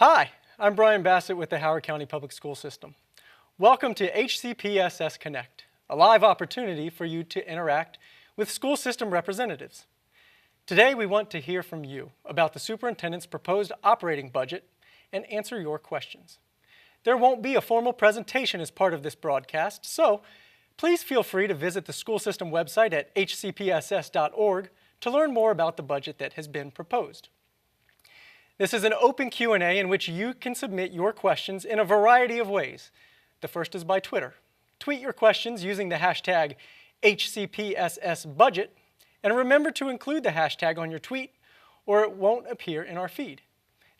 Hi, I'm Brian Bassett with the Howard County Public School System. Welcome to HCPSS Connect, a live opportunity for you to interact with school system representatives. Today we want to hear from you about the superintendent's proposed operating budget and answer your questions. There won't be a formal presentation as part of this broadcast, so please feel free to visit the school system website at hcpss.org to learn more about the budget that has been proposed. This is an open Q&A in which you can submit your questions in a variety of ways. The first is by Twitter. Tweet your questions using the hashtag HCPSSBudget, and remember to include the hashtag on your tweet or it won't appear in our feed.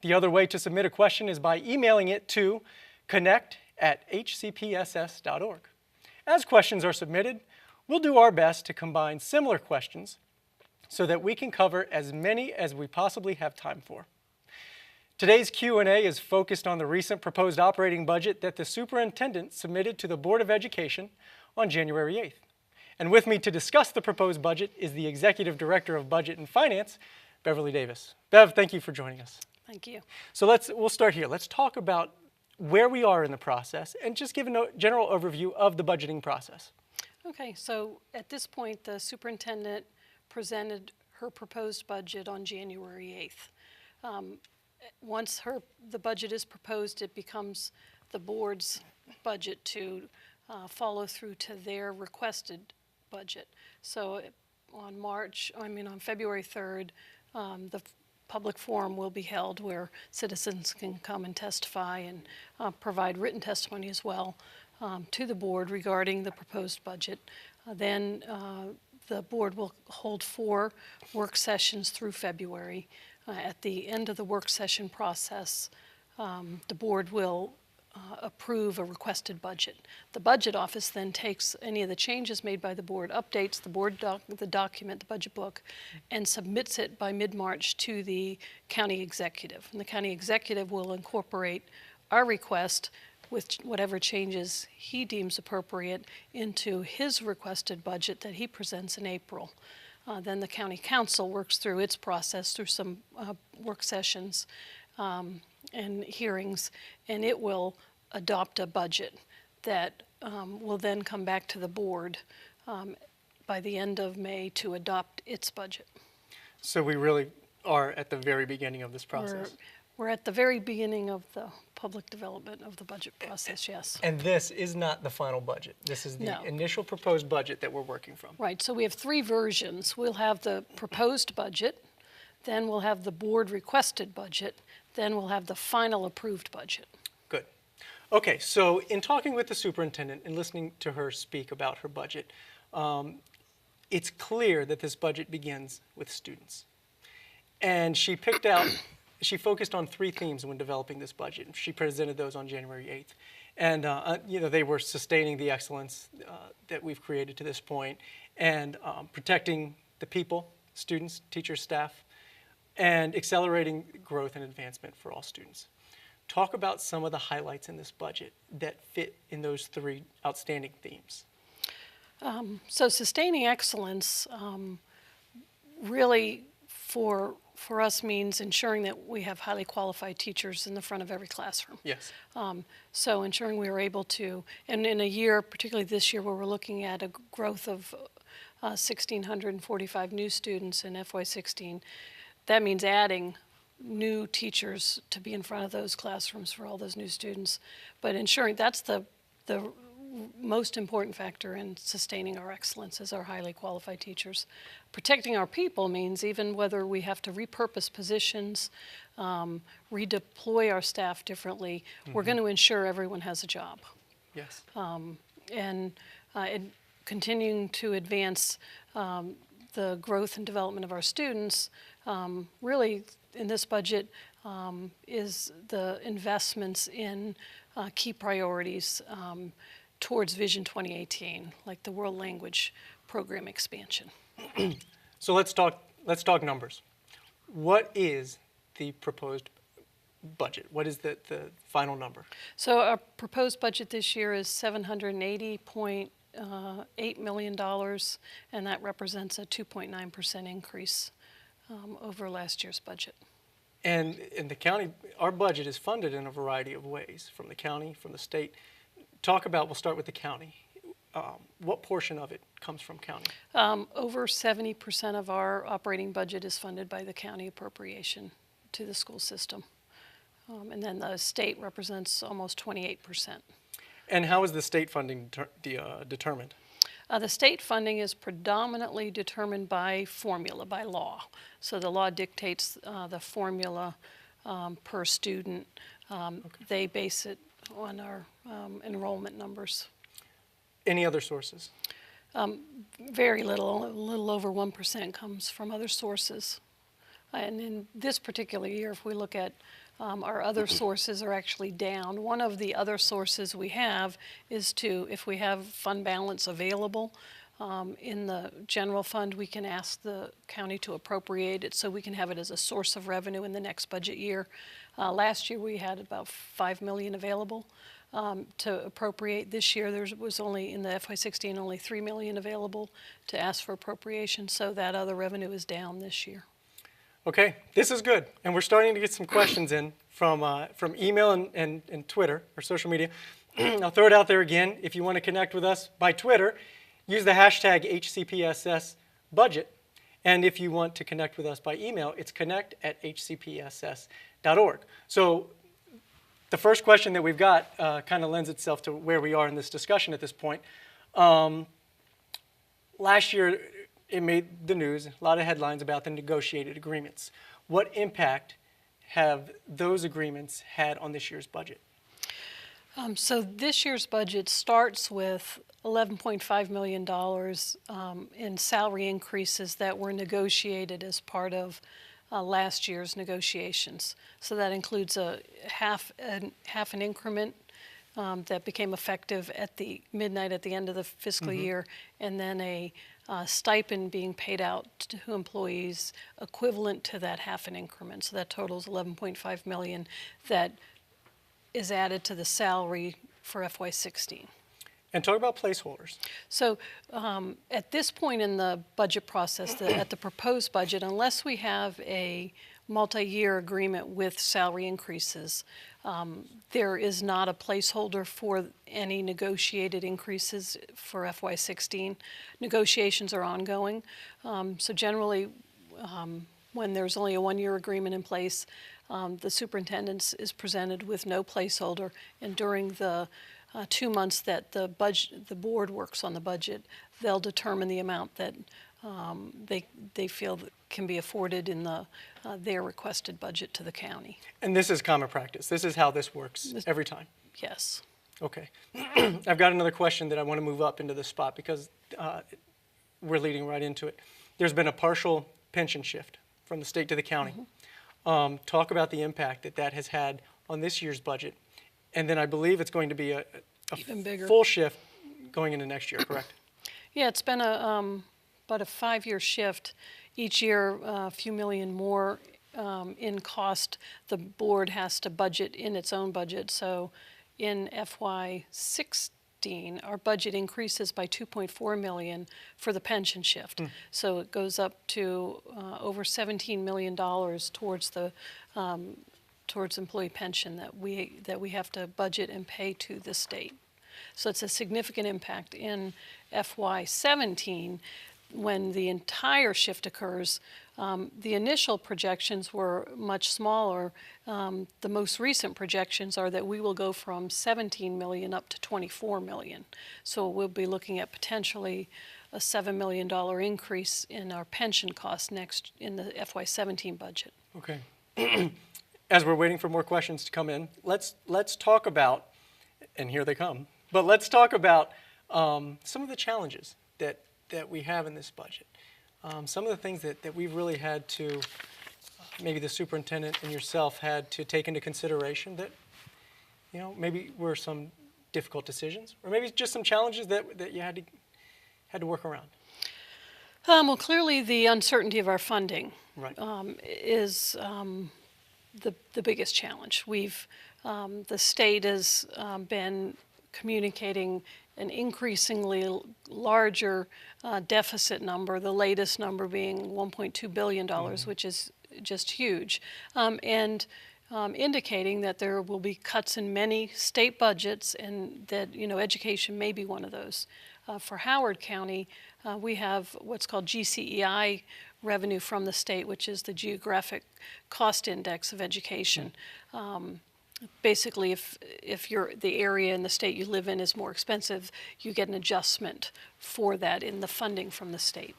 The other way to submit a question is by emailing it to connect@hcpss.org. As questions are submitted, we'll do our best to combine similar questions so that we can cover as many as we possibly have time for. Today's Q&A is focused on the recent proposed operating budget that the superintendent submitted to the Board of Education on January 8th. And with me to discuss the proposed budget is the Executive Director of Budget and Finance, Beverly Davis. Bev, thank you for joining us. Thank you. So we'll start here. Let's talk about where we are in the process and just give a general overview of the budgeting process. Okay, so at this point, the superintendent presented her proposed budget on January 8th. Once the budget is proposed, it becomes the board's budget to follow through to their requested budget. So on February 3rd, the public forum will be held where citizens can come and testify and provide written testimony as well to the board regarding the proposed budget. Then the board will hold 4 work sessions through February. At the end of the work session process, the board will approve a requested budget. The budget office then takes any of the changes made by the board, updates the document, the budget book, and submits it by mid-March to the county executive. And the county executive will incorporate our request with whatever changes he deems appropriate into his requested budget that he presents in April. Then the county council works through its process through some work sessions and hearings, and it will adopt a budget that will then come back to the board by the end of May to adopt its budget. So we really are at the very beginning of this process. We're at the very beginning of the public development of the budget process, yes. And this is not the final budget. This is the initial proposed budget that we're working from. Right, so we have 3 versions. We'll have the proposed budget, then we'll have the board requested budget, then we'll have the final approved budget. Good. Okay, so in talking with the superintendent and listening to her speak about her budget, it's clear that this budget begins with students. And she focused on 3 themes when developing this budget. She presented those on January 8th. And they were sustaining the excellence that we've created to this point and protecting the people, students, teachers, staff, and accelerating growth and advancement for all students. Talk about some of the highlights in this budget that fit in those 3 outstanding themes. So sustaining excellence really for us means ensuring that we have highly qualified teachers in the front of every classroom. Yes. So ensuring we are able to, and in a year, particularly this year where we're looking at a growth of 1,645 new students in FY16, that means adding new teachers to be in front of those classrooms for all those new students. But ensuring that's the most important factor in sustaining our excellence is our highly qualified teachers. Protecting our people means even whether we have to repurpose positions, redeploy our staff differently, we're going to ensure everyone has a job. Yes. And continuing to advance the growth and development of our students, really in this budget is the investments in key priorities towards Vision 2018, like the World Language Program expansion. So let's talk numbers. What is the proposed budget? What is the final number? So our proposed budget this year is $780.8 million, and that represents a 2.9% increase over last year's budget. And in the county, our budget is funded in a variety of ways, from the county, from the state. We'll start with the county. What portion of it comes from county? Over 70% of our operating budget is funded by the county appropriation to the school system. And then the state represents almost 28%. And how is the state funding determined? The state funding is predominantly determined by formula, by law. So the law dictates the formula per student. They base it on our enrollment numbers. Any other sources? Very little, a little over 1% comes from other sources. And in this particular year, if we look at our other sources are actually down. One of the other sources we have is if we have fund balance available in the general fund, we can ask the county to appropriate it so we can have it as a source of revenue in the next budget year. Last year we had about $5 million available to appropriate. This year there was only, in the FY16, only $3 million available to ask for appropriation, so that other revenue is down this year. Okay, this is good, and we're starting to get some questions in from email and Twitter, or social media. I'll throw it out there again. If you want to connect with us by Twitter, use the hashtag HCPSS budget. And if you want to connect with us by email, it's connect@hcpss.org. So the first question that we've got kind of lends itself to where we are in this discussion at this point. Last year, it made the news, a lot of headlines about the negotiated agreements. What impact have those agreements had on this year's budget? So this year's budget starts with $11.5 million in salary increases that were negotiated as part of last year's negotiations. So that includes a half an increment that became effective at the midnight at the end of the fiscal year, and then a stipend being paid out to employees equivalent to that half an increment. So that totals $11.5 million that is added to the salary for FY16. And talk about placeholders. So at this point in the budget process, at the proposed budget, unless we have a multi-year agreement with salary increases, there is not a placeholder for any negotiated increases for FY16. Negotiations are ongoing. So generally, when there's only a one-year agreement in place, the superintendent is presented with no placeholder, and during the 2 months that the board works on the budget, they'll determine the amount that they feel that can be afforded in their requested budget to the county. And this is common practice. This is how this works every time. Yes. Okay. I've got another question that I want to move up into this spot because we're leading right into it. There's been a partial pension shift from the state to the county. Talk about the impact that has had on this year's budget. And then I believe it's going to be a Even bigger. full shift going into next year, correct? Yeah, it's been about a 5-year shift. Each year, a few million more in cost the board has to budget in its own budget. So in FY16, our budget increases by $2.4 million for the pension shift. So it goes up to over $17 million towards the towards employee pension that we have to budget and pay to the state. So it's a significant impact. In FY17, when the entire shift occurs, the initial projections were much smaller. The most recent projections are that we will go from $17 million up to $24 million. So we'll be looking at potentially a $7 million increase in our pension costs next in the FY17 budget. Okay. As we're waiting for more questions to come in, let's talk about, and here they come, but let's talk about some of the challenges that we have in this budget. Some of the things that we've really had to, maybe the superintendent and yourself had to take into consideration that, you know, maybe were some difficult decisions, or maybe just some challenges that you had to work around. Well, clearly the uncertainty of our funding is the biggest challenge. The state has been communicating an increasingly larger deficit number, the latest number being $1.2 billion, which is just huge, and indicating that there will be cuts in many state budgets, and that education may be one of those. For Howard County, we have what's called GCEI revenue from the state, which is the Geographic Cost Index of Education. Basically, if the area in the state you live in is more expensive, you get an adjustment for that in the funding from the state.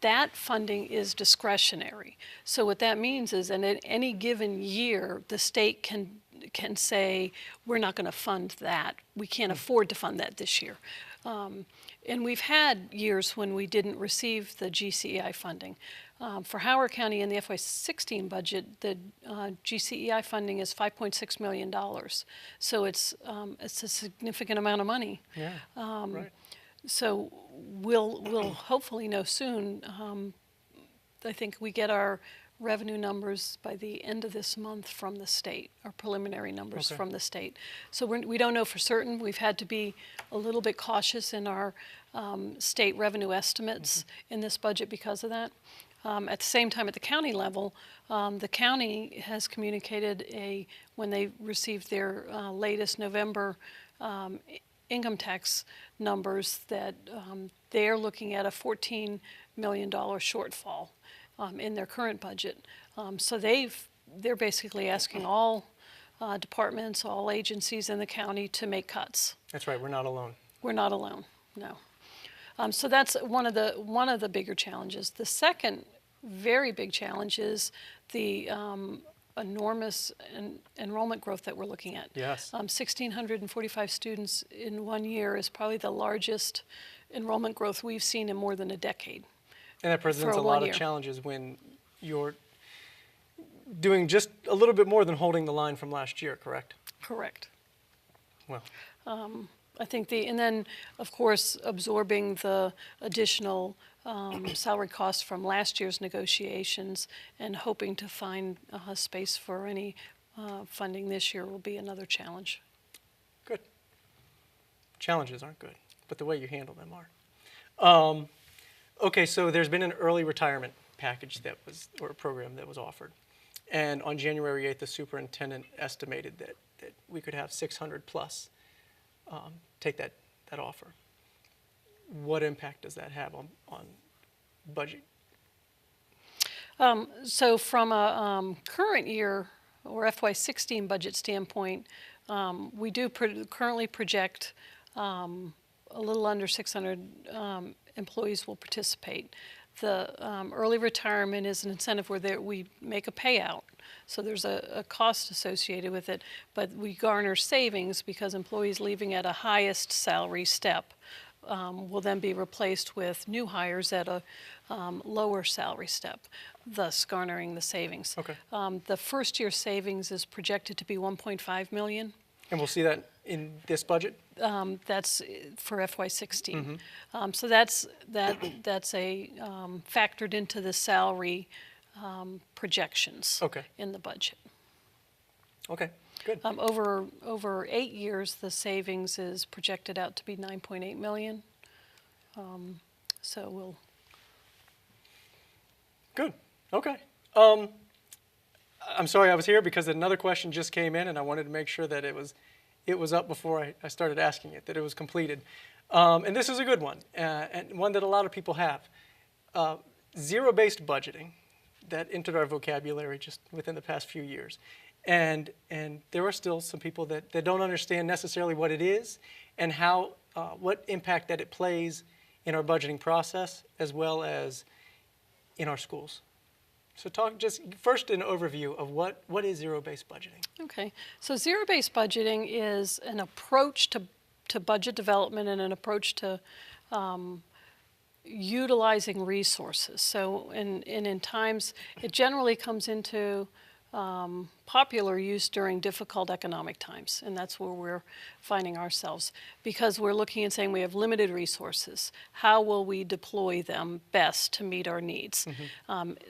That funding is discretionary. So what that means is, in any given year, the state can say, we're not going to fund that. We can't afford to fund that this year. And we've had years when we didn't receive the GCEI funding. For Howard County in the FY16 budget, the GCEI funding is $5.6 million. So it's a significant amount of money. Yeah, right. So we'll hopefully know soon. I think we get our revenue numbers by the end of this month from the state, our preliminary numbers from the state. So we don't know for certain. We've had to be a little bit cautious in our state revenue estimates in this budget because of that. At the same time, at the county level, the county has communicated when they received their latest November income tax numbers, that they're looking at a $14 million shortfall in their current budget. So they're basically asking all departments, all agencies in the county to make cuts. That's right. We're not alone. We're not alone. No. So that's one of the bigger challenges. The second very big challenge is the enormous enrollment growth that we're looking at. Yes. 1,645 students in 1 year is probably the largest enrollment growth we've seen in more than a decade. And that presents a lot of challenges when you're doing just a little bit more than holding the line from last year, correct? Correct. Well. I think and then, of course, absorbing the additional salary costs from last year's negotiations and hoping to find space for any funding this year will be another challenge. Good. Challenges aren't good, but the way you handle them are. Okay, so there's been an early retirement package or a program that was offered. And on January 8th, the superintendent estimated that we could have 600 plus take that offer. What impact does that have on budget? So from a current year or FY16 budget standpoint, we do currently project a little under 600 employees will participate. The early retirement is an incentive where we make a payout. So there's a cost associated with it, but we garner savings because employees leaving at a highest salary step will then be replaced with new hires at a lower salary step, thus garnering the savings. Okay. The first year savings is projected to be $1.5 million. And we'll see that in this budget? That's for FY16. So that's factored into the salary projections in the budget. Okay, good. Over 8 years, the savings is projected out to be $9.8 million. So we'll. Good. Okay. I'm sorry I was here because another question just came in, and I wanted to make sure that it was up before I started asking it, that it was completed. And this is a good one, and one that a lot of people have. Zero-based budgeting, that entered our vocabulary just within the past few years. And there are still some people that don't understand necessarily what it is and how what impact that it plays in our budgeting process as well as in our schools. So talk just first an overview of what is zero-based budgeting. Okay, so zero-based budgeting is an approach to budget development and an approach to utilizing resources. So in times, it generally comes into popular use during difficult economic times, and that's where we're finding ourselves because we're looking and saying we have limited resources. How will we deploy them best to meet our needs?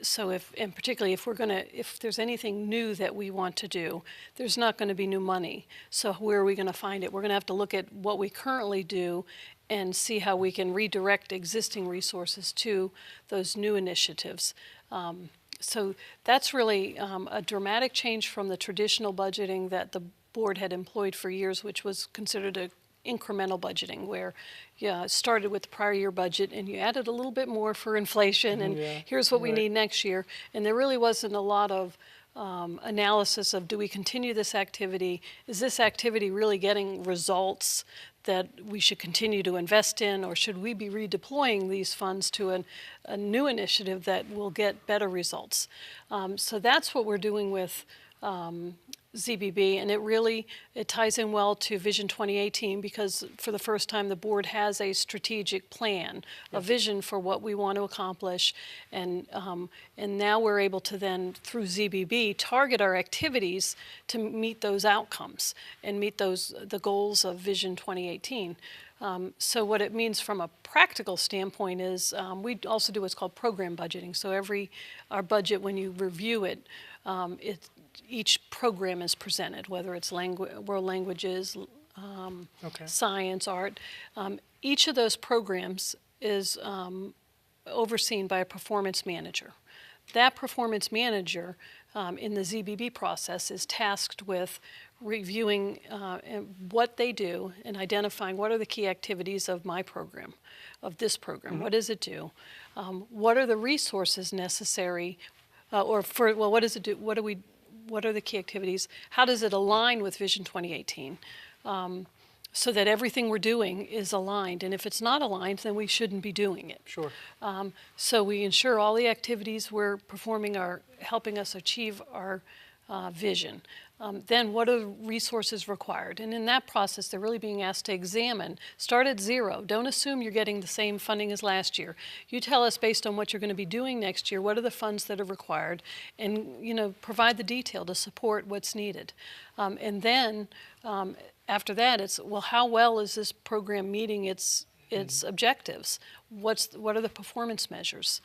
So and particularly if there's anything new that we want to do, there's not going to be new money. So where are we going to find it? We're going to have to look at what we currently do and see how we can redirect existing resources to those new initiatives. So that's really a dramatic change from the traditional budgeting that the board had employed for years, which was considered a incremental budgeting, where you started with the prior year budget and you added a little bit more for inflation, and here's what we need next year. And there really wasn't a lot of analysis of, do we continue this activity? Is this activity really getting results that we should continue to invest in, or should we be redeploying these funds to a new initiative that will get better results? So that's what we're doing with ZBB, and it ties in well to Vision 2018, because for the first time the board has a strategic plan, a vision for what we want to accomplish, and now we're able to then, through ZBB, target our activities to meet those outcomes and meet the goals of Vision 2018. So what it means from a practical standpoint is we also do what's called program budgeting. So our budget, when you review it, each program is presented, whether it's world languages, science, art. Each of those programs is overseen by a performance manager. That performance manager in the ZBB process is tasked with reviewing what they do and identifying what are the key activities of my program, of this program. What does it do? What are the resources necessary, what does it do? What are the key activities? How does it align with Vision 2018? So that everything we're doing is aligned. And if it's not aligned, then we shouldn't be doing it. Sure. So we ensure all the activities we're performing are helping us achieve our vision. Then what are the resources required? And in that process, they're really being asked to examine. Start at zero. Don't assume you're getting the same funding as last year. You tell us, based on what you're going to be doing next year, what are the funds that are required, and provide the detail to support what's needed. And then after that, it's, well, how well is this program meeting its objectives? What are the performance measures?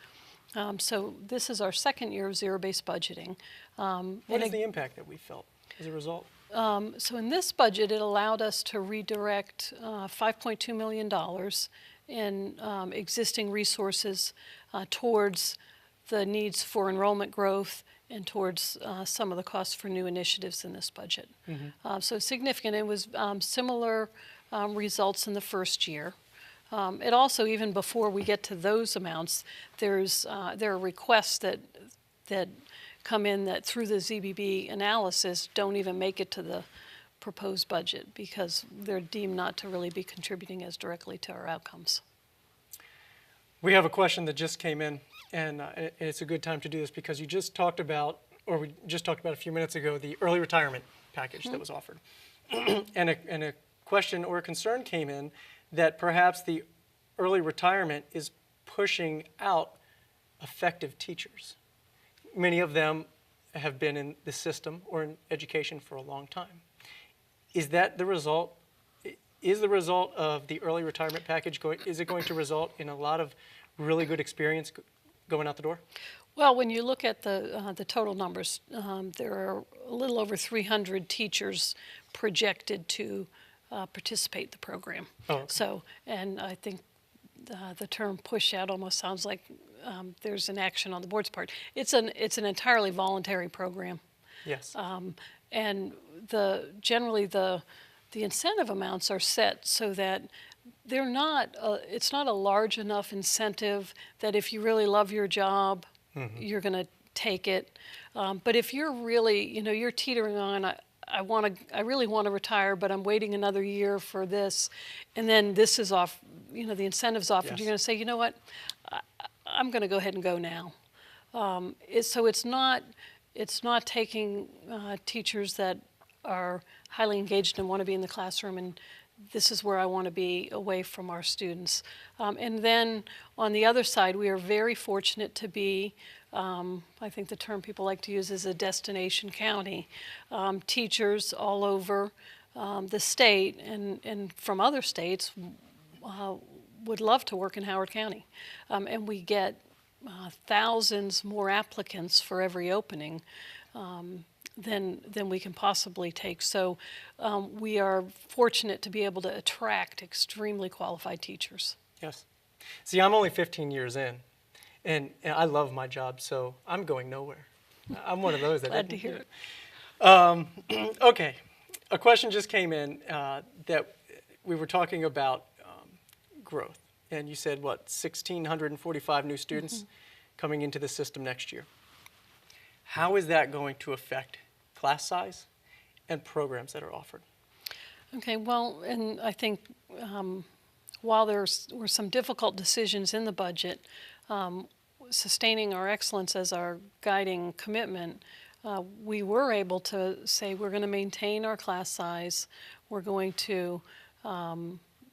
So this is our second year of zero-based budgeting. What is the impact that we felt as a result? So in this budget, it allowed us to redirect $5.2 million in existing resources towards the needs for enrollment growth and towards some of the costs for new initiatives in this budget. So significant. It was similar results in the first year. It also, even before we get to those amounts, there are requests that come in that through the ZBB analysis don't even make it to the proposed budget because they're deemed not to really be contributing as directly to our outcomes. We have a question that just came in, and it's a good time to do this because you just talked about, or we just talked about a few minutes ago, the early retirement package that was offered. and a question or a concern came in that perhaps the early retirement is pushing out effective teachers. Many of them have been in the system or in education for a long time. Is that the result? Is the result of the early retirement package is it going to result in a lot of really good experience going out the door? Well, when you look at the total numbers, there are a little over 300 teachers projected to participate in the program. Oh, okay. So, and I think the term push out almost sounds like there's an action on the board's part. It's an entirely voluntary program. Yes. And generally the incentive amounts are set so that they're not. It's not a large enough incentive that if you really love your job, you're going to take it. But if you're really, you're teetering on. I really want to retire, but I'm waiting another year for this, and then this is off. The incentive's offered. Yes. You're going to say, you know what, I'm going to go ahead and go now. So it's not taking teachers that are highly engaged and want to be in the classroom, and this is where I want to be away from our students. And then on the other side, we are very fortunate to be, I think the term people like to use is a destination county. Teachers all over the state and from other states would love to work in Howard County. And we get thousands more applicants for every opening than we can possibly take. So we are fortunate to be able to attract extremely qualified teachers. Yes. See, I'm only 15 years in, And I love my job, so I'm going nowhere. I'm one of those that Glad to hear it. Okay, a question just came in that we were talking about growth, and you said, what, 1,645 new students coming into the system next year. How is that going to affect class size and programs that are offered? Okay, well, and I think while there were some difficult decisions in the budget, sustaining our excellence as our guiding commitment, we were able to say we're going to maintain our class size. We're going to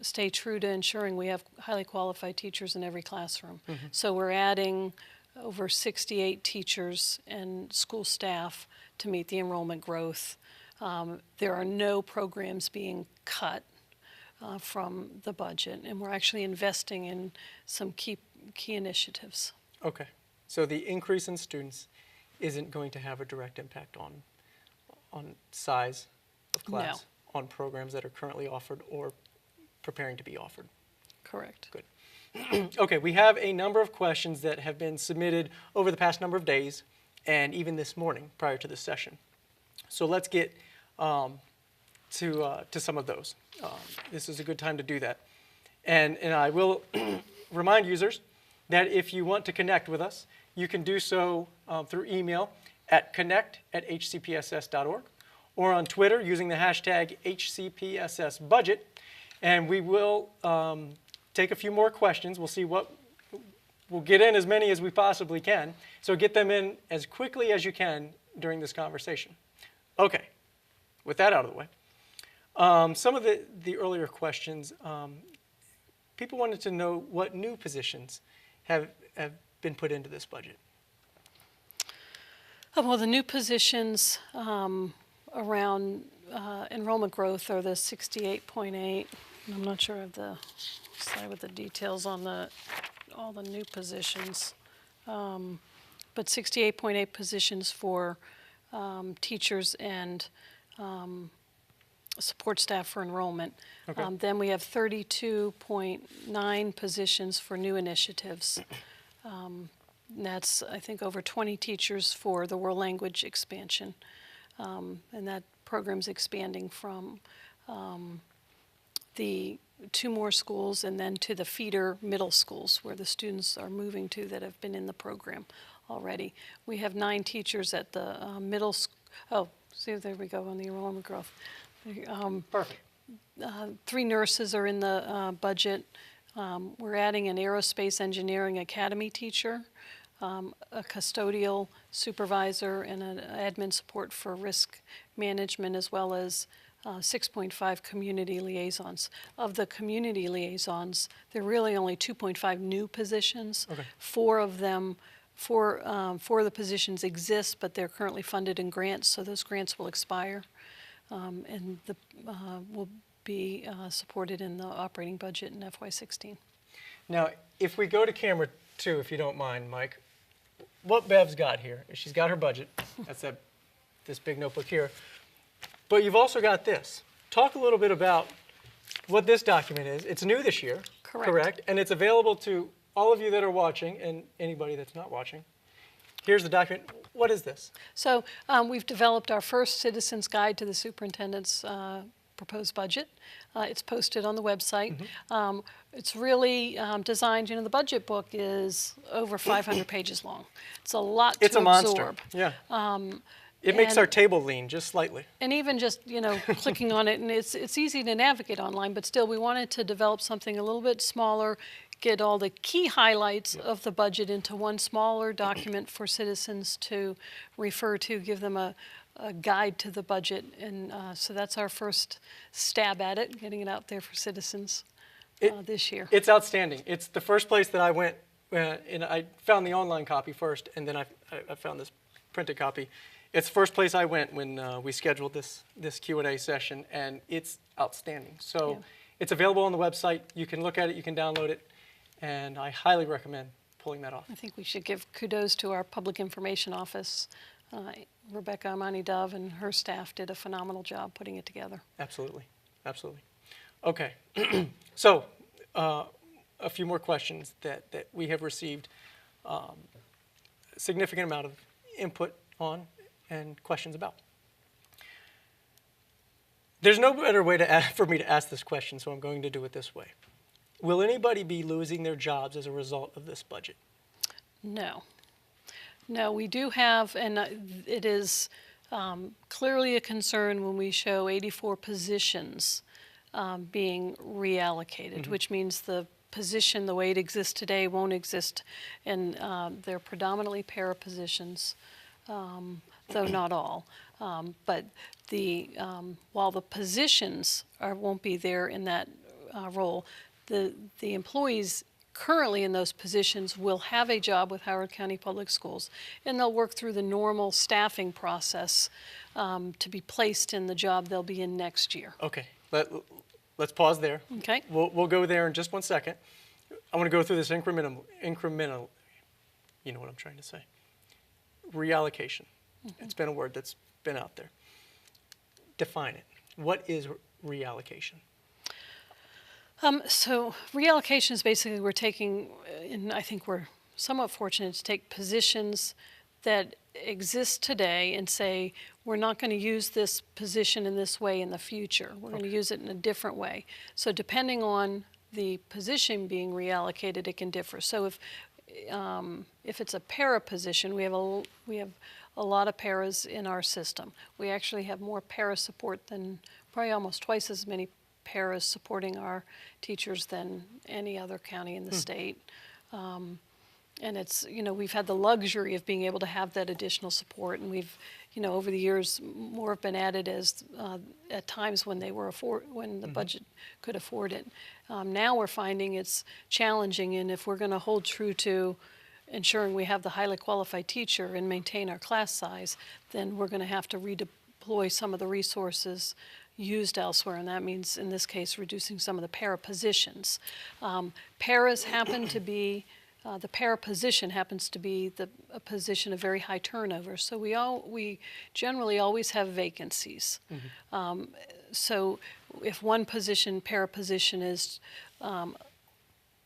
stay true to ensuring we have highly qualified teachers in every classroom. So we're adding over 68 teachers and school staff to meet the enrollment growth. There are no programs being cut from the budget, and we're actually investing in some key initiatives. Okay, so the increase in students isn't going to have a direct impact on size of class, on programs that are currently offered or preparing to be offered? Correct. Good. Okay, we have a number of questions that have been submitted over the past number of days and even this morning prior to this session. So let's get to some of those. This is a good time to do that. And I will remind users that if you want to connect with us, you can do so through email at connect@hcpss.org or on Twitter using the hashtag HCPSSBudget. And we will take a few more questions. We'll see we'll get in as many as we possibly can. So get them in as quickly as you can during this conversation. Okay, with that out of the way. Some of the earlier questions, people wanted to know what new positions have been put into this budget. Well, the new positions around enrollment growth are the 68.8. I'm not sure of the slide with the details on all the new positions, but 68.8 positions for teachers and support staff for enrollment. Okay. Then we have 32.9 positions for new initiatives. And that's, I think, over 20 teachers for the world language expansion. And that program's expanding from the 2 more schools and then to the feeder middle schools where the students are moving to that have been in the program already. We have 9 teachers at the middle school. Oh, see, there we go on the enrollment growth. Perfect. 3 nurses are in the budget. We're adding an aerospace engineering academy teacher, a custodial supervisor, and an admin support for risk management, as well as 6.5 community liaisons. Of the community liaisons, there are really only 2.5 new positions. Okay. 4 of them, 4 of the positions exist, but they're currently funded in grants, so those grants will expire, and will be supported in the operating budget in FY16. Now, if we go to camera 2, if you don't mind, Mike, what Bev's got here is she's got her budget. That's this big notebook here. But you've also got this. Talk a little bit about what this document is. It's new this year, correct? And it's available to all of you that are watching and anybody that's not watching. Here's the document. What is this? So we've developed our first citizen's guide to the superintendent's proposed budget. It's posted on the website. It's really designed, the budget book is over 500 pages long. It's a lot to absorb. It's a monster, yeah. It makes our table lean just slightly. And even just, clicking on it, and it's easy to navigate online, but still we wanted to develop something a little bit smaller, get all the key highlights of the budget into one smaller document for citizens to refer to, give them a guide to the budget. And so that's our first stab at it, getting it out there for citizens this year. It's outstanding. It's the first place that I went, and I found the online copy first, and then I found this printed copy. It's the first place I went when we scheduled this Q&A session, and it's outstanding. So it's available on the website. You can look at it, you can download it, and I highly recommend pulling that off. I think we should give kudos to our public information office. Rebecca Amani-Dove and her staff did a phenomenal job putting it together. Absolutely, absolutely. Okay, so a few more questions that we have received. significant amount of input on and questions about. There's no better way for me to ask this question, so I'm going to do it this way. Will anybody be losing their jobs as a result of this budget? No. No, we do have, and it is clearly a concern when we show 84 positions being reallocated, which means the position, the way it exists today, won't exist, and they're predominantly para positions, though not all. But while the positions won't be there in that role, the employees currently in those positions will have a job with Howard County Public Schools, and they'll work through the normal staffing process to be placed in the job they'll be in next year. Okay, let's pause there. Okay. We'll go there in just 1 second. I want to go through this incremental, you know what I'm trying to say. Reallocation. It's been a word that's been out there. Define it. What is reallocation? So reallocation is basically we're taking, and I think we're somewhat fortunate to take positions that exist today and say, we're not going to use this position in this way in the future. We're going to use it in a different way. So depending on the position being reallocated, it can differ. So if it's a para position, we have a lot of paras in our system. We actually have more para support than, probably almost twice as many paras supporting our teachers than any other county in the state. And it's, we've had the luxury of being able to have that additional support, and we've, over the years, more have been added as at times when when the budget could afford it. Now we're finding it's challenging, and if we're going to hold true to ensuring we have the highly qualified teacher and maintain our class size, then we're going to have to redeploy some of the resources used elsewhere, and that means, in this case, reducing some of the para positions. Paras happen to be, the para position happens to be a position of very high turnover, so we generally always have vacancies. So if one position, para position, is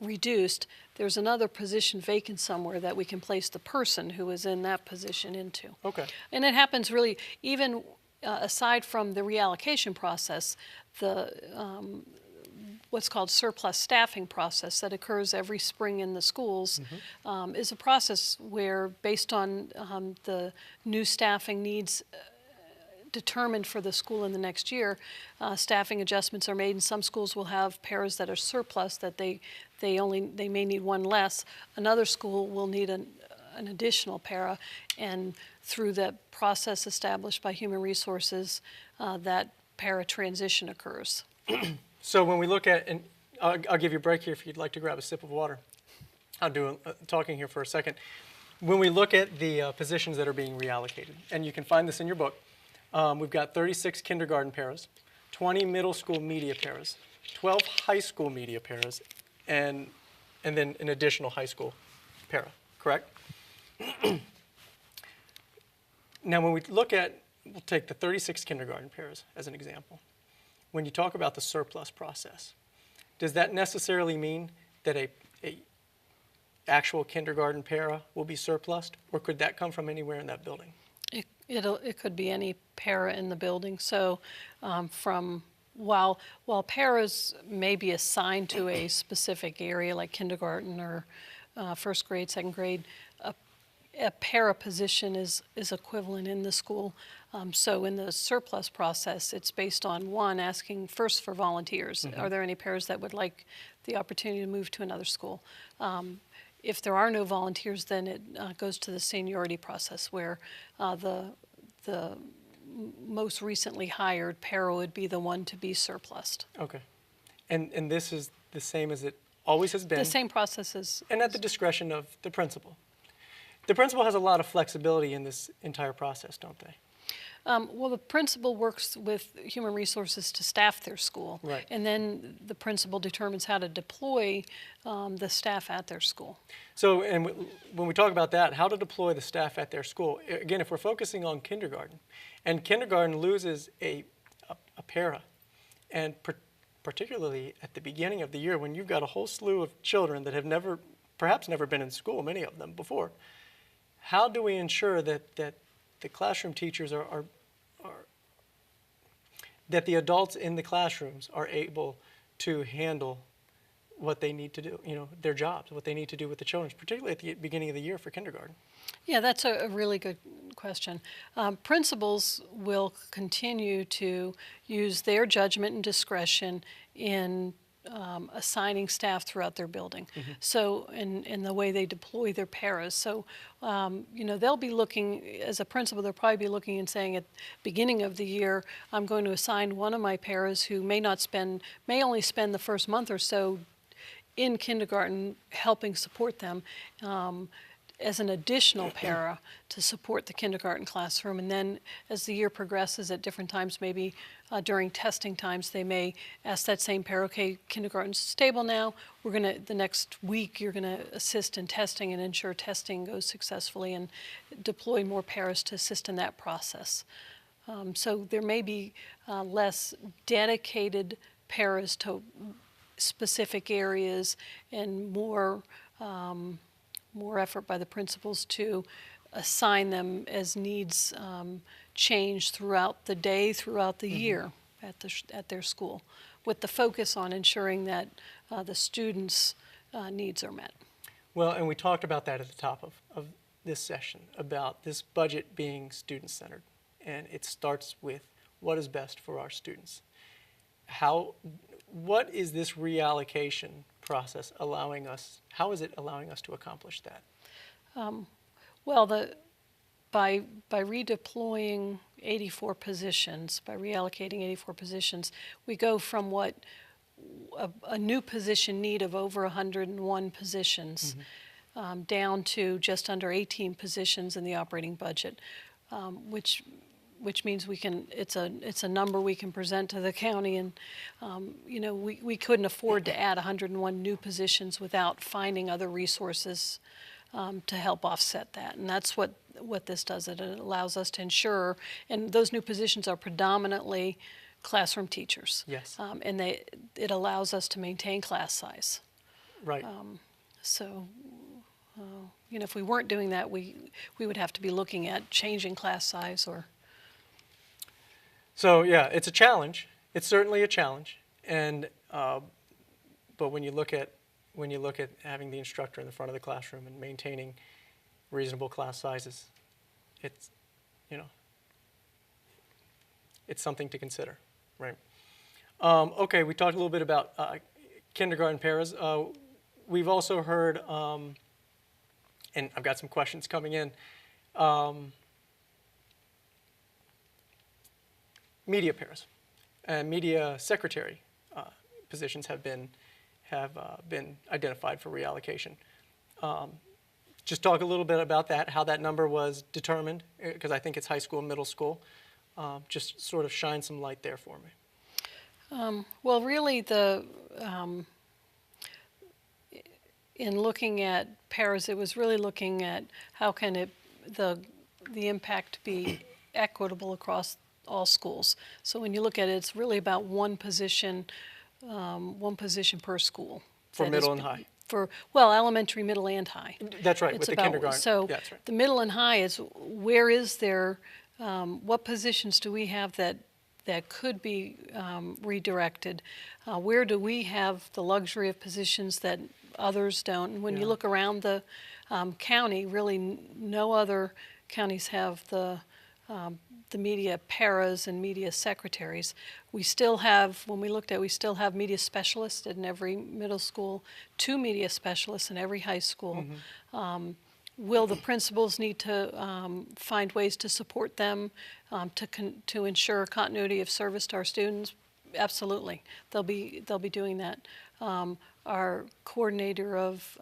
reduced, there's another position vacant somewhere that we can place the person who is in that position into. Okay. And it happens really, even aside from the reallocation process, the what's called surplus staffing process that occurs every spring in the schools is a process where, based on the new staffing needs determined for the school in the next year, staffing adjustments are made, and some schools will have paras that are surplus that they may need one less. Another school will need an additional para, and through the process established by Human Resources, that para transition occurs. So when we look at, and I'll give you a break here if you'd like to grab a sip of water. I'll do talking here for a second. When we look at the positions that are being reallocated, and you can find this in your book, we've got 36 kindergarten paras, 20 middle school media paras, 12 high school media paras, and then an additional high school para, correct? Now when we look at, we'll take the 36 kindergarten paras as an example. When you talk about the surplus process, does that necessarily mean that a actual kindergarten para will be surplused, or could that come from anywhere in that building? It could be any para in the building. So while paras may be assigned to a specific area like kindergarten or first grade, second grade, a para position is equivalent in the school. So in the surplus process, it's based on, one, asking first for volunteers. Are there any paras that would like the opportunity to move to another school? If there are no volunteers, then it goes to the seniority process, where the most recently hired para would be the one to be surplused. Okay. And this is the same as it always has been? The same process as... And at the discretion of the principal. The principal has a lot of flexibility in this entire process, don't they? Well, the principal works with Human Resources to staff their school. Right. And then the principal determines how to deploy the staff at their school. So, and when we talk about that, how to deploy the staff at their school, again, if we're focusing on kindergarten, and kindergarten loses a para, and particularly at the beginning of the year when you've got a whole slew of children that have never perhaps never been in school, many of them before. How do we ensure that the classroom teachers that the adults in the classrooms are able to handle what they need to do, their jobs, what they need to do with the children, particularly at the beginning of the year for kindergarten? Yeah, that's a really good question. Principals will continue to use their judgment and discretion in assigning staff throughout their building. So in the way they deploy their paras. So, they'll be looking, as a principal, they'll probably be looking and saying at the beginning of the year, I'm going to assign one of my paras who may only spend the first month or so in kindergarten helping support them as an additional para to support the kindergarten classroom. And then as the year progresses at different times, maybe during testing times, they may ask that same para, okay, kindergarten's stable now, the next week you're gonna assist in testing and ensure testing goes successfully and deploy more paras to assist in that process. So there may be less dedicated paras to specific areas and more effort by the principals to assign them as needs change throughout the day, throughout the year at their school, with the focus on ensuring that the students' needs are met. Well, and we talked about that at the top of this session, about this budget being student-centered, and it starts with what is best for our students. What is this reallocation process allowing us, how is it allowing us to accomplish that? Well, by redeploying 84 positions, by reallocating 84 positions, we go from what a new position need of over 101 positions down to just under 18 positions in the operating budget, which means it's a number we can present to the county, and we couldn't afford to add 101 new positions without finding other resources to help offset that. And that's what this does. It allows us to ensure, and those new positions are predominantly classroom teachers. Yes. And it allows us to maintain class size. Right. If we weren't doing that, we would have to be looking at changing class size or. So yeah, it's a challenge. It's certainly a challenge, and but when you look at having the instructor in the front of the classroom and maintaining reasonable class sizes, it's it's something to consider, right? Okay, we talked a little bit about kindergarten paras. We've also heard, and I've got some questions coming in. Media paras and media secretary positions have been identified for reallocation. Just talk a little bit about that, how that number was determined, because I think it's high school and middle school. Just sort of shine some light there for me. Well, really, in looking at paras, it was really looking at how can the impact be equitable across all schools. So when you look at it, it's really about one position per school. For middle and high. Elementary, middle, and high. That's right, with the kindergarten. So that's right. The middle and high is where is there, what positions do we have that could be redirected? Where do we have the luxury of positions that others don't? And when you look around the county, really no other counties have the media paras and media secretaries. We still have, when we looked at, we still have media specialists in every middle school, 2 media specialists in every high school. Will the principals need to find ways to support them to ensure continuity of service to our students? Absolutely, they'll be doing that. Our coordinator of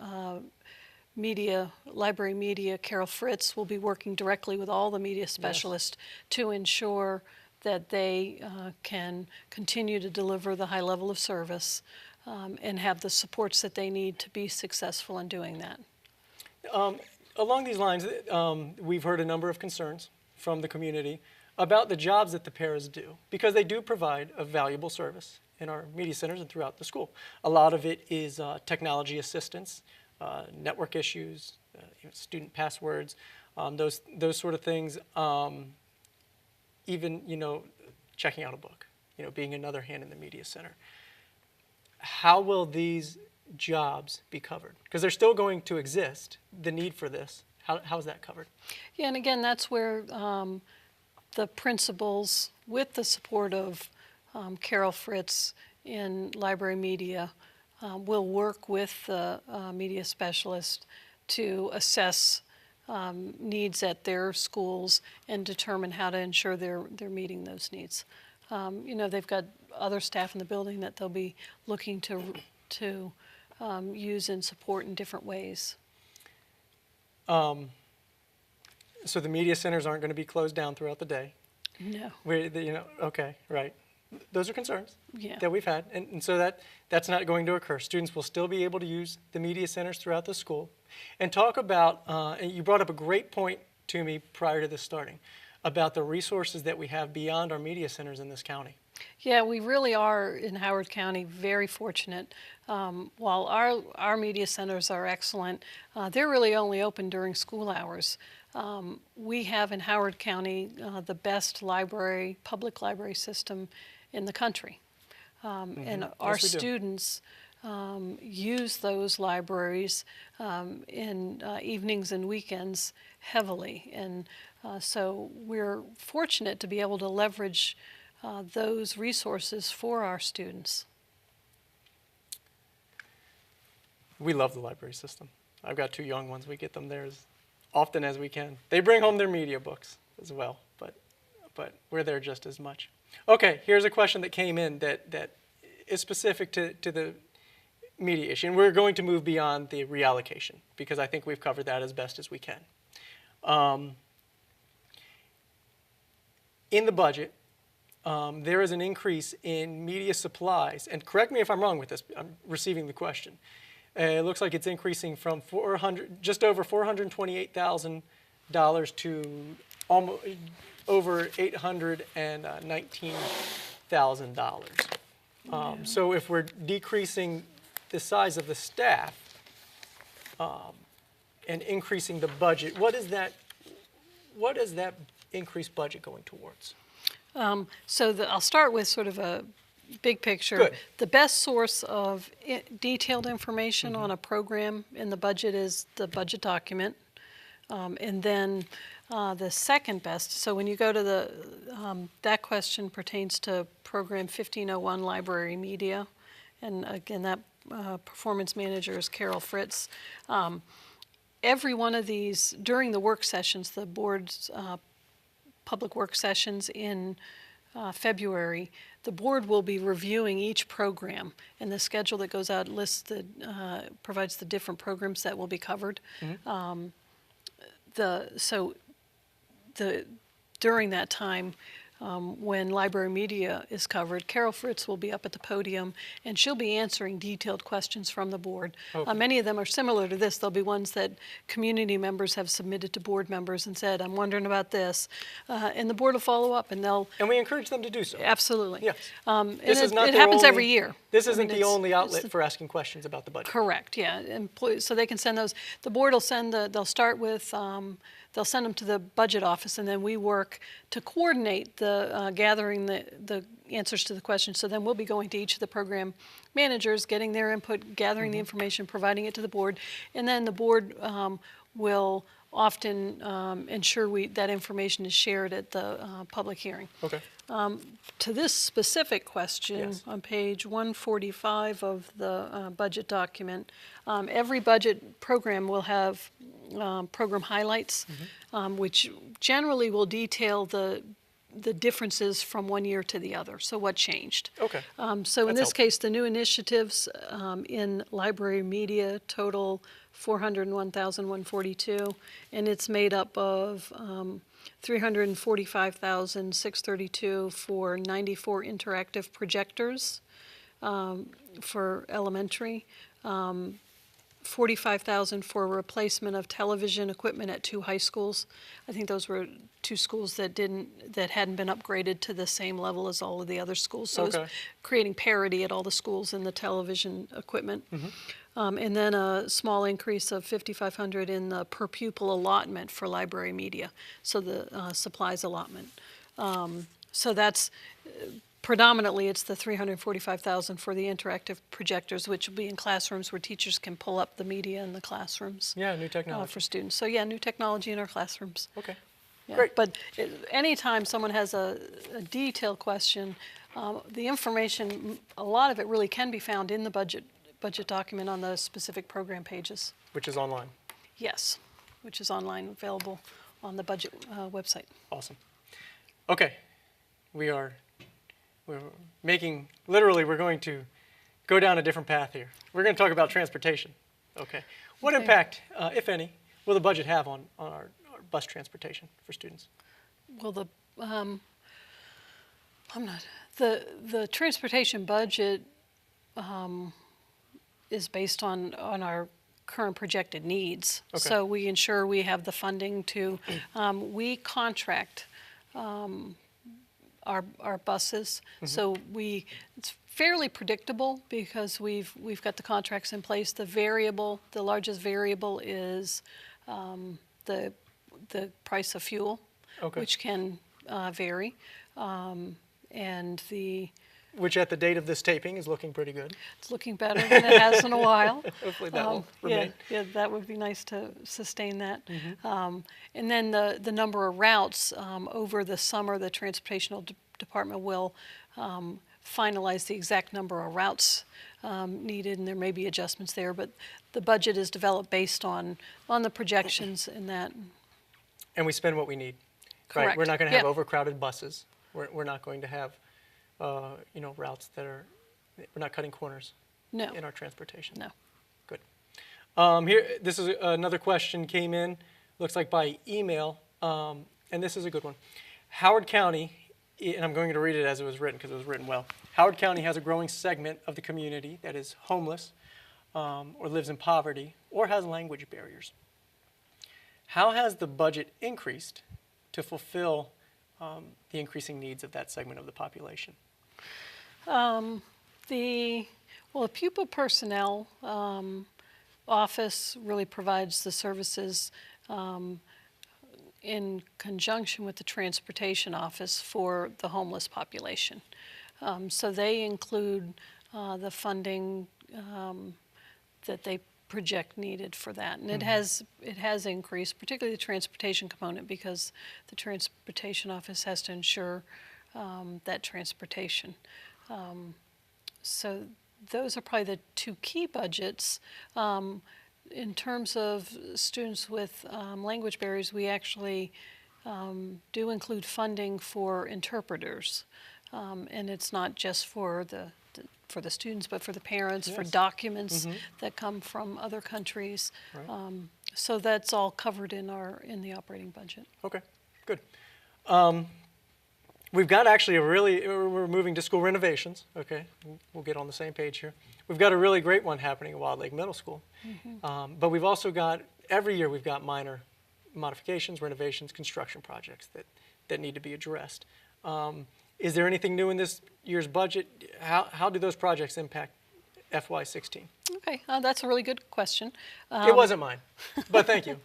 library media, Carol Fritz, will be working directly with all the media specialists to ensure that they can continue to deliver the high level of service and have the supports that they need to be successful in doing that. Along these lines, we've heard a number of concerns from the community about the jobs that the paras do, because they do provide a valuable service in our media centers and throughout the school. A lot of it is technology assistance. network issues, student passwords, those sort of things. Even checking out a book, being another hand in the media center. How will these jobs be covered? Because they're still going to exist, the need for this. How is that covered? Yeah, and again, that's where the principals, with the support of Carol Fritz in library media, will work with the media specialist to assess needs at their schools and determine how to ensure they're meeting those needs. They've got other staff in the building that they'll be looking to use and support in different ways. So the media centers aren't going to be closed down throughout the day? No. Okay, right. Those are concerns Yeah. that we've had, and so that's not going to occur. Students will still be able to use the media centers throughout the school. And talk about, and you brought up a great point to me prior to this starting, about the resources that we have beyond our media centers in this county. Yeah, we really are in Howard County very fortunate. While our media centers are excellent, they're really only open during school hours. We have in Howard County the best public library system in the country. And our students use those libraries in evenings and weekends heavily. And so we're fortunate to be able to leverage those resources for our students. We love the library system. I've got 2 young ones. We get them there as often as we can. They bring home their media books as well, but we're there just as much. Okay, here's a question that came in that is specific to the media issue, and we're going to move beyond the reallocation because I think we've covered that as best as we can. In the budget, there is an increase in media supplies, and correct me if I'm wrong with this, I'm receiving the question. It looks like it's increasing from just over $428,000 to almost over $819,000. So if we're decreasing the size of the staff and increasing the budget, what is that increased budget going towards? I'll start with sort of a big picture. Good. The best source of detailed information on a program in the budget is the budget document. And then the second best, so when you go to that question pertains to program 1501 Library Media. And again, that performance manager is Carol Fritz. Every one of these, during the work sessions, the board's public work sessions in February, the board will be reviewing each program, and the schedule that goes out provides the different programs that will be covered. During that time, when library media is covered, Carol Fritz will be up at the podium, and she'll be answering detailed questions from the board. Okay. Many of them are similar to this. There'll be ones that community members have submitted to board members and said, I'm wondering about this. And the board will follow up, and they'll... And we encourage them to do so. Absolutely. Yes. It happens every year. This isn't the only outlet for asking questions about the budget. Correct, yeah. So they can send those. The board will send they'll start with... They'll send them to the budget office, and then we work to coordinate the gathering the answers to the questions. So then we'll be going to each of the program managers, getting their input, gathering the information, providing it to the board, and then the board will often ensure that information is shared at the public hearing. Okay. To this specific question, Yes. on page 145 of the budget document, every budget program will have program highlights, which generally will detail the differences from one year to the other, so what changed. Okay. So in this case, the new initiatives in library media total $401,142, and it's made up of $345,632 for 94 interactive projectors for elementary, $45,000 for replacement of television equipment at 2 high schools. I think those were 2 schools that hadn't been upgraded to the same level as all of the other schools. So it was creating parity at all the schools in the television equipment. And then a small increase of $5,500 in the per pupil allotment for library media, so the supplies allotment. So that's predominantly it's the $345,000 for the interactive projectors, which will be in classrooms where teachers can pull up the media in the classrooms. Yeah, new technology. For students. So yeah, new technology in our classrooms. Okay. Yeah. Great. But anytime someone has a detailed question, the information, a lot of it really can be found in the budget document on the specific program pages. Which is online. Yes, which is online, available on the budget website. Awesome. Okay, we're making, literally we're going to go down a different path here. We're going to talk about transportation. Okay. What impact, if any, will the budget have on our bus transportation for students? Well, the transportation budget is based on our current projected needs. Okay. So we ensure we have the funding to, we contract our buses. So it's fairly predictable because we've got the contracts in place. The largest variable is the price of fuel, which can vary, which at the date of this taping is looking pretty good. It's looking better than it has in a while. Hopefully that will remain. Yeah, that would be nice to sustain that. And then the number of routes over the summer, the Transportation Department will finalize the exact number of routes needed, and there may be adjustments there, but the budget is developed based on the projections in that. And we spend what we need. Correct. Right? We're not going to have overcrowded buses. We're not going to have routes that are, we're not cutting corners in our transportation. No. Good. Here, this is another question came in, looks like by email, and this is a good one. Howard County, and I'm going to read it as it was written because it was written well. Howard County has a growing segment of the community that is homeless or lives in poverty or has language barriers. How has the budget increased to fulfill the increasing needs of that segment of the population? The pupil personnel office really provides the services in conjunction with the transportation office for the homeless population. So they include the funding that they project needed for that, and it has increased, particularly the transportation component, because the transportation office has to ensure that transportation. So those are probably the 2 key budgets. In terms of students with language barriers, we actually do include funding for interpreters, and it's not just for the students, but for the parents, for documents that come from other countries. Right. So that's all covered in the operating budget. Okay, good. We've got actually we're moving to school renovations, okay? We'll get on the same page here. We've got a really great one happening at Wild Lake Middle School. But we've also got, every year we've got minor modifications, renovations, construction projects that need to be addressed. Is there anything new in this year's budget? How do those projects impact FY16? Okay, that's a really good question. It wasn't mine, but thank you.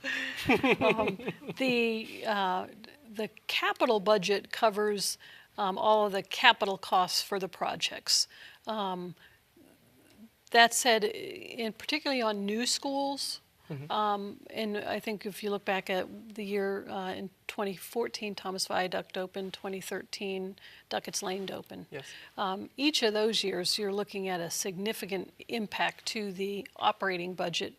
The capital budget covers all of the capital costs for the projects. That said, particularly on new schools, and I think if you look back at the year in 2014, Thomas Viaduct opened, 2013, Duckett's Lane opened. Yes. Each of those years, you're looking at a significant impact to the operating budget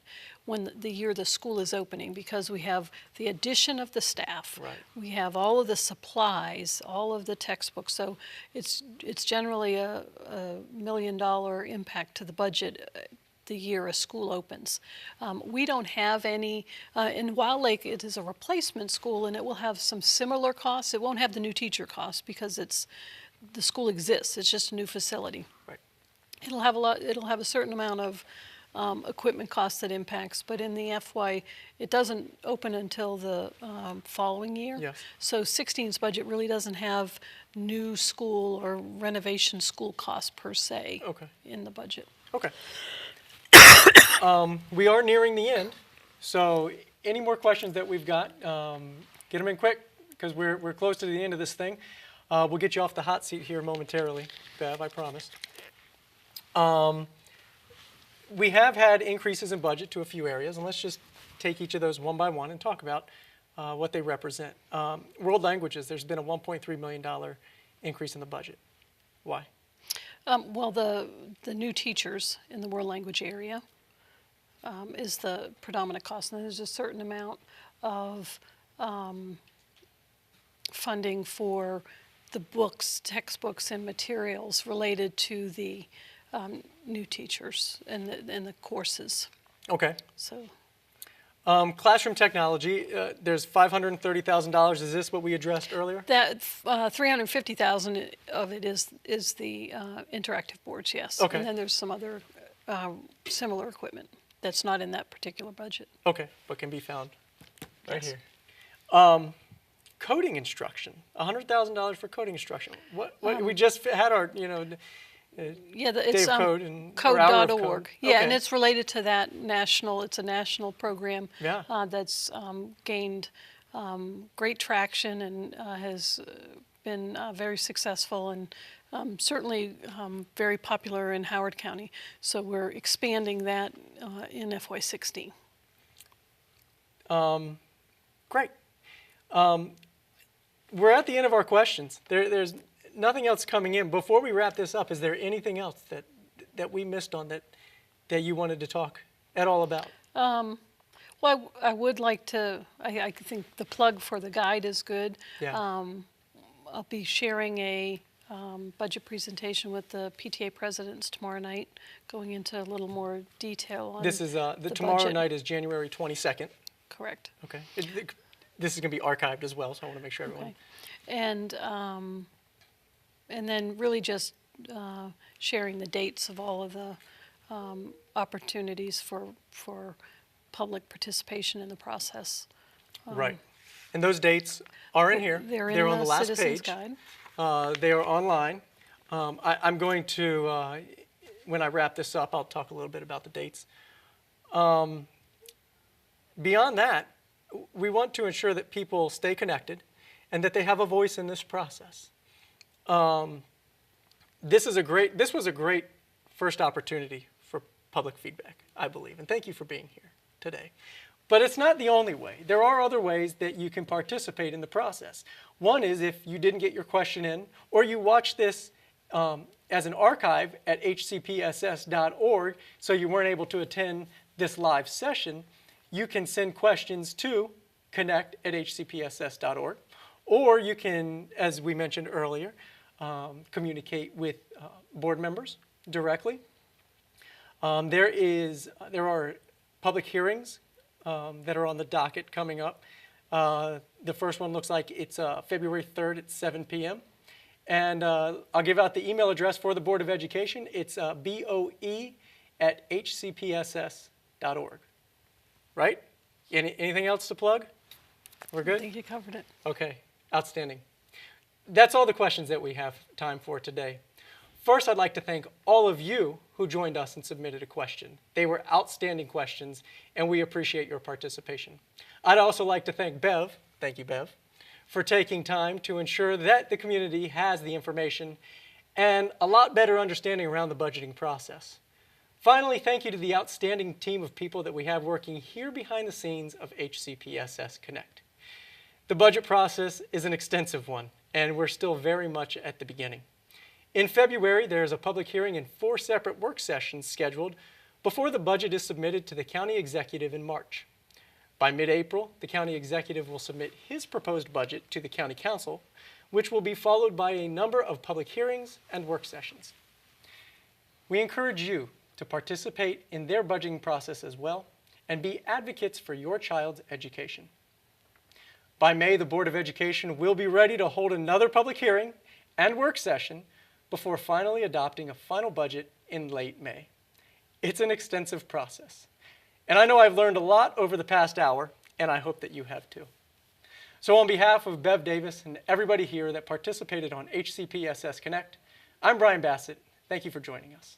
when the year the school is opening, because we have the addition of the staff, we have all of the supplies, all of the textbooks. So it's generally a $1 million impact to the budget the year a school opens. We don't have any, in Wild Lake it is a replacement school, and it will have some similar costs. It won't have the new teacher costs because the school exists, it's just a new facility. Right. It'll have a certain amount of equipment costs that impacts, but in the FY, it doesn't open until the following year. Yes. So 16's budget really doesn't have new school or renovation school costs per se Okay. in the budget. Okay. We are nearing the end, so any more questions that we've got, get them in quick, because we're close to the end of this thing. We'll get you off the hot seat here momentarily, Bev, I promise. We have had increases in budget to a few areas, and let's just take each of those one by one and talk about what they represent. World languages, there's been a $1.3 million increase in the budget. Why? Well, the new teachers in the world language area is the predominant cost, and there's a certain amount of funding for the books, textbooks, and materials related to the new teachers and the courses. Okay. So, Classroom technology, there's $530,000. Is this what we addressed earlier? that $350,000 of it is the interactive boards, yes. Okay. And then there's some other similar equipment that's not in that particular budget. Okay, but can be found right Yes. here. Coding instruction, $100,000 for coding instruction. What we just had our, Yeah, Day it's of Code and or Hour of Code. code.org. Yeah, and Okay. it's related to that it's a national program Yeah. that's gained great traction and has been very successful and certainly very popular in Howard County. So we're expanding that in FY16. Great. We're at the end of our questions. There's nothing else coming in. Before we wrap this up, is there anything else that we missed on that you wanted to talk at all about? Well, I would like to, I think the plug for the guide is good. Yeah. I'll be sharing a budget presentation with the PTA presidents tomorrow night, going into a little more detail on This is the tomorrow budget. night is January 22nd. Correct. Okay. This is going to be archived as well, so I want to make sure everyone. Okay. And then really just sharing the dates of all of the opportunities for public participation in the process. Right. And those dates are in here. They're in on the last Citizens page. Guide. They are online. I'm going to, when I wrap this up, I'll talk a little bit about the dates. Beyond that, we want to ensure that people stay connected and that they have a voice in this process. This was a great first opportunity for public feedback, I believe, and thank you for being here today. But it's not the only way. There are other ways that you can participate in the process. One is if you didn't get your question in, or you watch this as an archive at hcpss.org, so you weren't able to attend this live session, you can send questions to connect@hcpss.org, or you can, as we mentioned earlier, communicate with board members directly. There are public hearings that are on the docket coming up. The first one looks like it's February 3rd at 7 p.m. And I'll give out the email address for the Board of Education. It's boe@hcpss.org. Right? Anything else to plug? We're I good? think you covered it. Okay, outstanding. That's all the questions that we have time for today. First, I'd like to thank all of you who joined us and submitted a question. They were outstanding questions, and we appreciate your participation. I'd also like to thank Bev, thank you, Bev, for taking time to ensure that the community has the information and a lot better understanding around the budgeting process. Finally, thank you to the outstanding team of people that we have working here behind the scenes of HCPSS Connect. The budget process is an extensive one, and we're still very much at the beginning. In February, there is a public hearing and 4 separate work sessions scheduled before the budget is submitted to the county executive in March. By mid-April, the county executive will submit his proposed budget to the county council, which will be followed by a number of public hearings and work sessions. We encourage you to participate in their budgeting process as well and be advocates for your child's education. By May, the Board of Education will be ready to hold another public hearing and work session before finally adopting a final budget in late May. It's an extensive process. And I know I've learned a lot over the past hour, and I hope that you have too. So on behalf of Bev Davis and everybody here that participated on HCPSS Connect, I'm Brian Bassett. Thank you for joining us.